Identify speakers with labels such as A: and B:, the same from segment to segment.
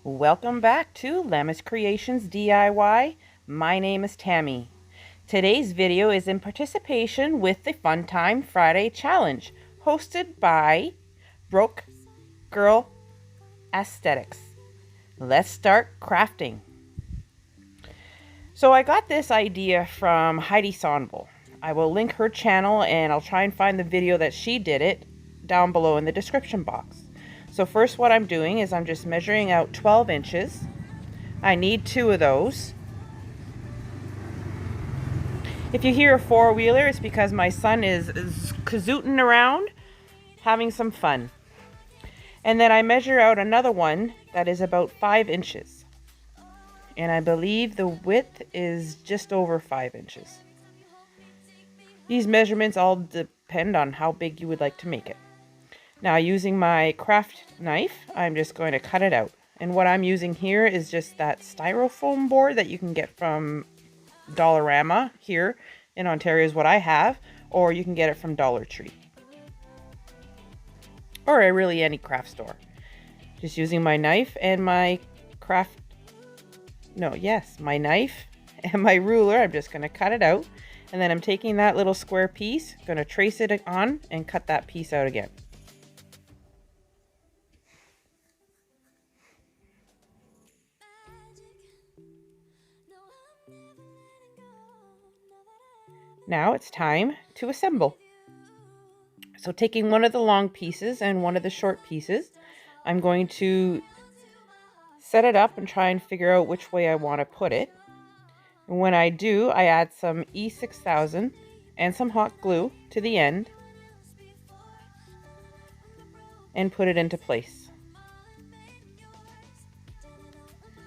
A: Welcome back to Lammis Creations DIY. My name is Tammy. Today's video is in participation with the Funtime Friday Challenge, hosted by Broke Girl Aesthetics. Let's start crafting. So I got this idea from Heidi Sonbel. I will link her channel and I'll try and find the video that she did it down below in the description box. So first what I'm doing is I'm just measuring out 12 inches. I need 2 of those. If you hear a four-wheeler, it's because my son is kazooting around, having some fun. And then I measure out another one that is about 5 inches. And I believe the width is just over 5 inches. These measurements all depend on how big you would like to make it. Now, using my craft knife, I'm just going to cut it out. And what I'm using here is just that styrofoam board that you can get from Dollarama here in Ontario is what I have, or you can get it from Dollar Tree. Or really any craft store. Just using my knife and my my knife and my ruler, I'm just going to cut it out. And then I'm taking that little square piece, going to trace it on and cut that piece out again. Now it's time to assemble. So taking one of the long pieces and one of the short pieces, I'm going to set it up and try and figure out which way I want to put it. And when I do, I add some E6000 and some hot glue to the end and put it into place.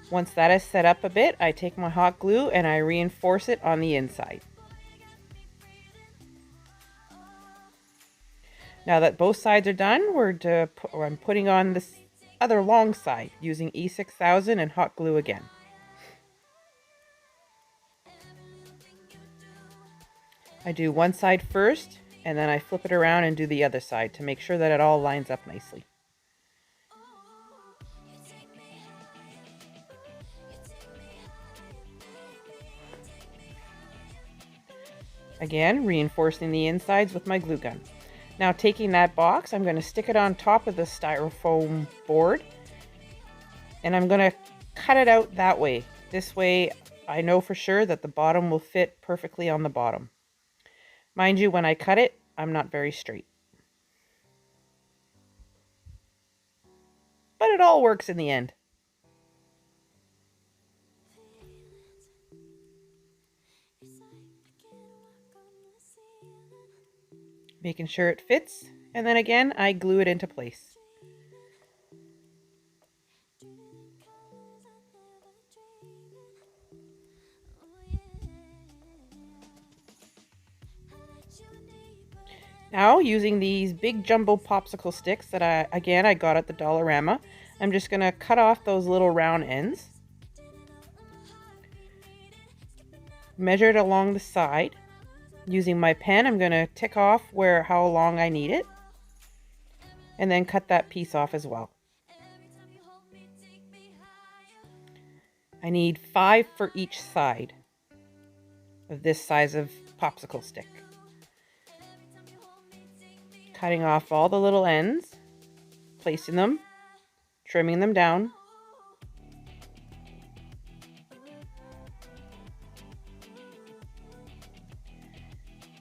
A: Once that is set up a bit, I take my hot glue and I reinforce it on the inside. Now that both sides are done, I'm putting on this other long side using E6000 and hot glue again. I do one side first, and then I flip it around and do the other side to make sure that it all lines up nicely. Again, reinforcing the insides with my glue gun. Now taking that box, I'm going to stick it on top of the styrofoam board, and I'm going to cut it out that way. This way I know for sure that the bottom will fit perfectly on the bottom. Mind you, when I cut it, I'm not very straight. But it all works in the end. Making sure it fits, and then again I glue it into place. Now, using these big jumbo popsicle sticks that I got at the Dollarama, I'm just going to cut off those little round ends. Measure it along the side. Using my pen, I'm going to tick off how long I need it, and then cut that piece off as well. I need 5 for each side of this size of popsicle stick. Cutting off all the little ends, placing them, trimming them down.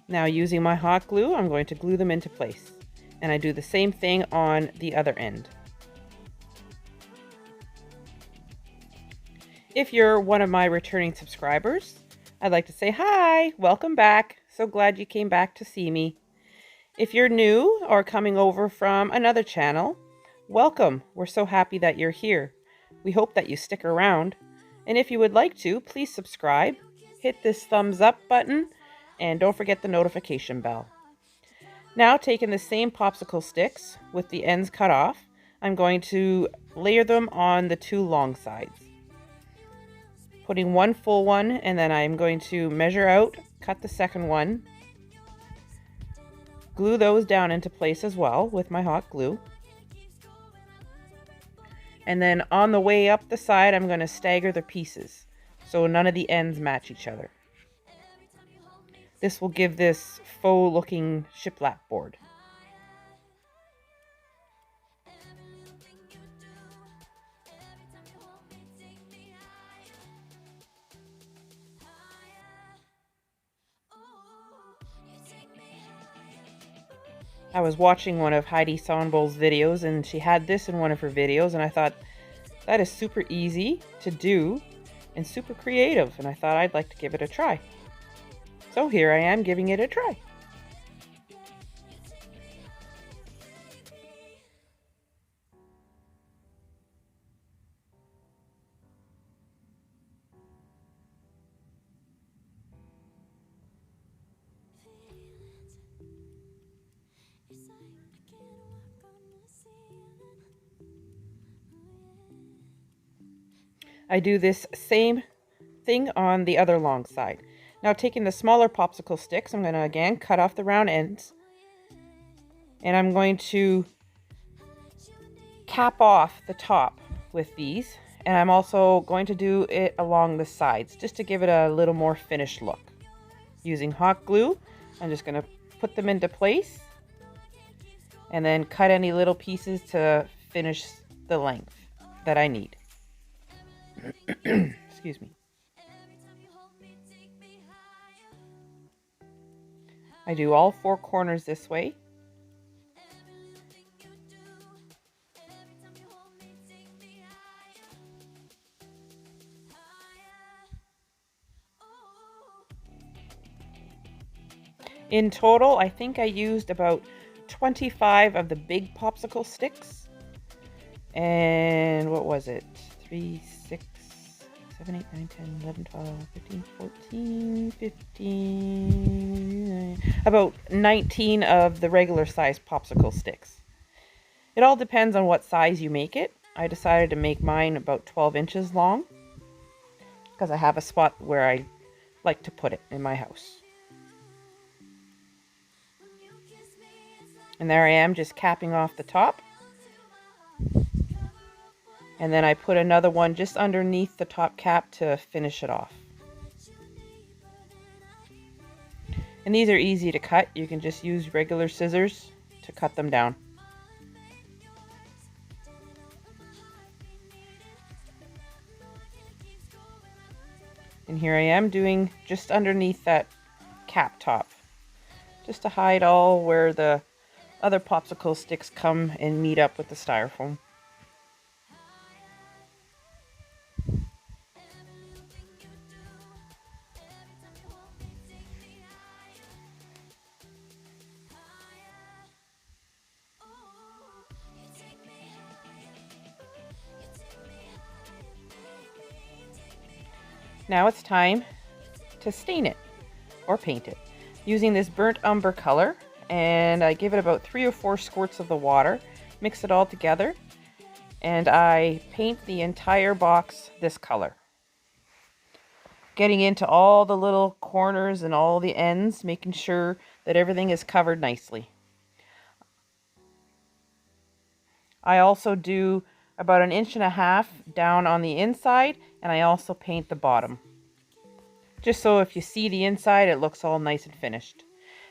A: Now using my hot glue, I'm going to glue them into place. And I do the same thing on the other end. If you're one of my returning subscribers, I'd like to say hi, welcome back. So glad you came back to see me. If you're new or coming over from another channel, welcome. We're so happy that you're here. We hope that you stick around. And if you would like to, please subscribe, hit this thumbs up button, and don't forget the notification bell. Now, taking the same popsicle sticks with the ends cut off, I'm going to layer them on the 2 long sides. Putting one full one, and then I'm going to measure out, cut the second one, glue those down into place as well with my hot glue. And then on the way up the side, I'm going to stagger the pieces so none of the ends match each other. This will give this faux looking shiplap board. I was watching one of Heidi Sonbol's videos, and she had this in one of her videos, and I thought, that is super easy to do and super creative, and I thought I'd like to give it a try. So here I am giving it a try. I do this same thing on the other long side. Now taking the smaller popsicle sticks, I'm going to again cut off the round ends. And I'm going to cap off the top with these. And I'm also going to do it along the sides just to give it a little more finished look. Using hot glue, I'm just going to put them into place. And then cut any little pieces to finish the length that I need. Excuse me. I do all 4 corners this way. In total, I think I used about 25 of the big popsicle sticks. And what was it? 3, 6, 7, 8, 9, 10, 11, 12, 15, 14, 15, about 19 of the regular size popsicle sticks. It all depends on what size you make it. I decided to make mine about 12 inches long because I have a spot where I like to put it in my house. And there I am, just capping off the top. And then I put another one just underneath the top cap to finish it off. And these are easy to cut. You can just use regular scissors to cut them down. And here I am doing just underneath that cap top, just to hide all where the other popsicle sticks come and meet up with the styrofoam. Now it's time to stain it or paint it using this burnt umber color, and I give it about 3 or 4 squirts of the water, mix it all together, and I paint the entire box this color, getting into all the little corners and all the ends, making sure that everything is covered nicely. I also do about 1.5 inches down on the inside, and I also paint the bottom, just so if you see the inside it looks all nice and finished.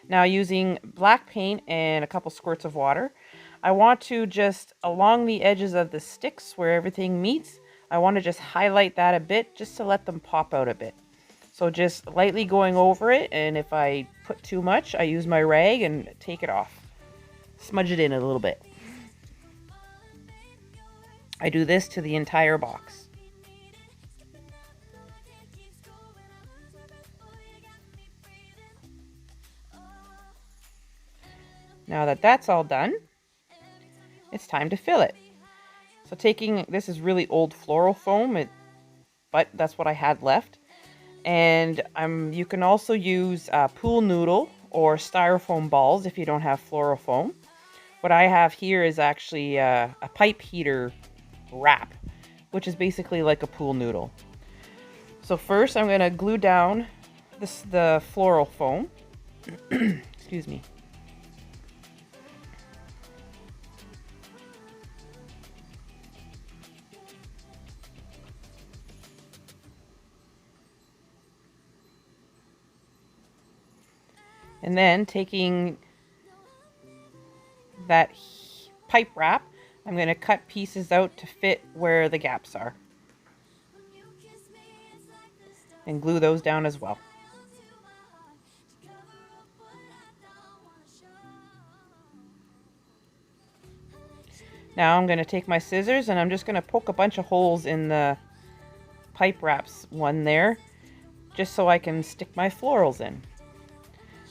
A: Now using black paint and a couple squirts of water, I want to just along the edges of the sticks where everything meets, I want to just highlight that a bit just to let them pop out a bit. So just lightly going over it, and if I put too much, I use my rag and take it off. Smudge it in a little bit. I do this to the entire box. Now that that's all done, it's time to fill it. So this is really old floral foam, but that's what I had left. And you can also use pool noodle or styrofoam balls if you don't have floral foam. What I have here is actually a pipe heater wrap, which is basically like a pool noodle. So first I'm going to glue down the floral foam. Excuse me. And then taking that pipe wrap, I'm going to cut pieces out to fit where the gaps are. And glue those down as well. Now I'm going to take my scissors and I'm just going to poke a bunch of holes in the pipe wraps one there, just so I can stick my florals in.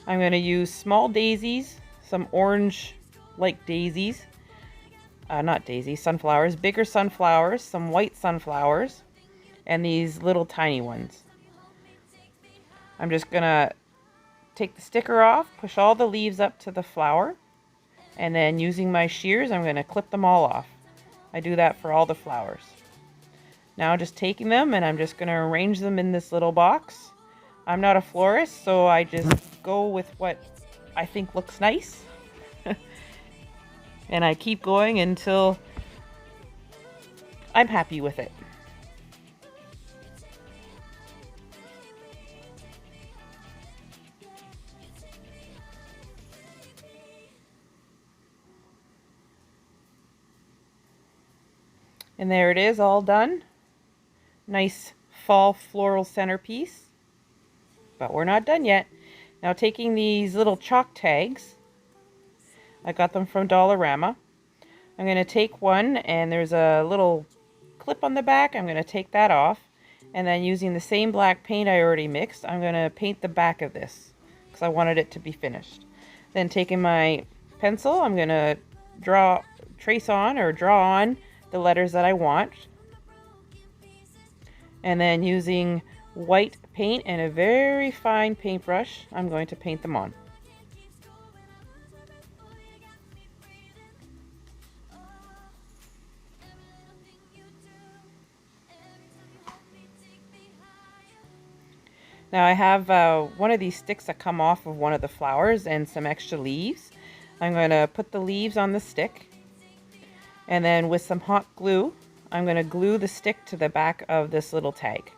A: I'm going to use small daisies, some orange like daisies, not daisies, sunflowers, bigger sunflowers, some white sunflowers, and these little tiny ones. I'm just going to take the sticker off, push all the leaves up to the flower, and then using my shears, I'm going to clip them all off. I do that for all the flowers. Now just taking them and I'm just going to arrange them in this little box. I'm not a florist, so I just go with what I think looks nice. And I keep going until I'm happy with it. And there it is, all done. Nice fall floral centerpiece. But we're not done yet. Now taking these little chalk tags, I got them from Dollarama. I'm going to take one and there's a little clip on the back. I'm going to take that off. And then using the same black paint I already mixed, I'm going to paint the back of this because I wanted it to be finished. Then taking my pencil, I'm going to draw on the letters that I want. And then using white paint and a very fine paintbrush, I'm going to paint them on. Now I have one of these sticks that come off of one of the flowers and some extra leaves. I'm going to put the leaves on the stick, and then with some hot glue, I'm going to glue the stick to the back of this little tag.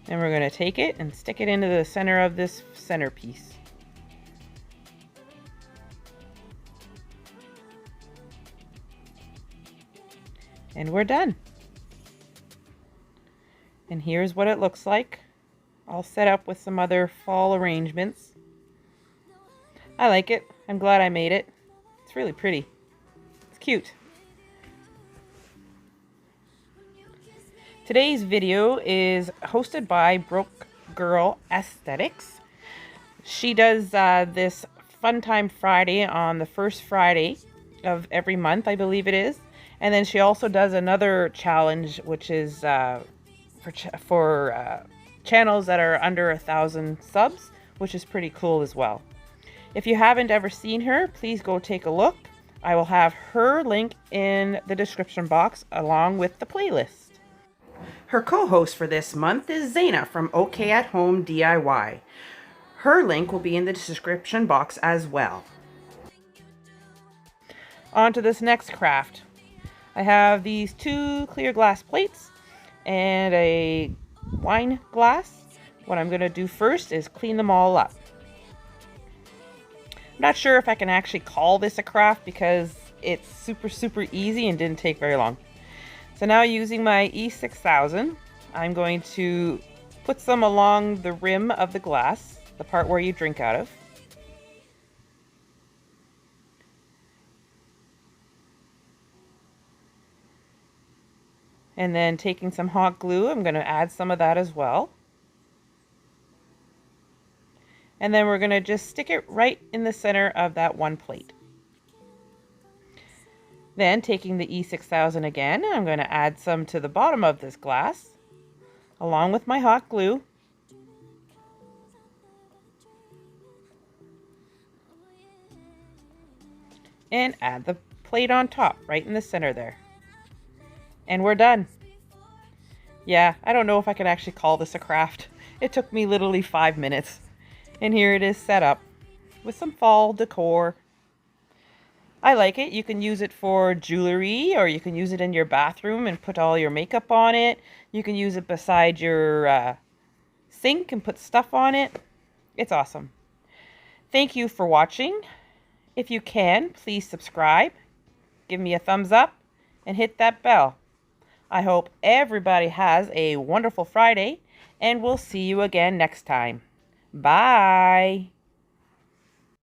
A: And we're going to take it and stick it into the center of this centerpiece. And we're done. And here's what it looks like, all set up with some other fall arrangements. I like it. I'm glad I made it. It's really pretty. It's cute. Today's video is hosted by Broke Girl Aesthetics. She does this Funtime Friday on the first Friday of every month, I believe it is. And then she also does another challenge, which is for channels that are under 1,000 subs, which is pretty cool as well. If you haven't ever seen her, please go take a look. I will have her link in the description box along with the playlist. Her co-host for this month is Zaina from OK at Home DIY. Her link will be in the description box as well. On to this next craft. I have these 2 clear glass plates and a wine glass. What I'm going to do first is clean them all up. I'm not sure if I can actually call this a craft because it's super easy and didn't take very long. So now using my E6000, I'm going to put some along the rim of the glass, the part where you drink out of. And then taking some hot glue, I'm going to add some of that as well. And then we're going to just stick it right in the center of that one plate. Then taking the E6000 again, I'm going to add some to the bottom of this glass, along with my hot glue. And add the plate on top, right in the center there. And we're done. Yeah, I don't know if I could actually call this a craft. It took me literally 5 minutes. And here it is set up with some fall decor. I like it. You can use it for jewelry, or you can use it in your bathroom and put all your makeup on it. You can use it beside your sink and put stuff on it. It's awesome. Thank you for watching. If you can, please subscribe, give me a thumbs up, and hit that bell. I hope everybody has a wonderful Friday, and we'll see you again next time. Bye.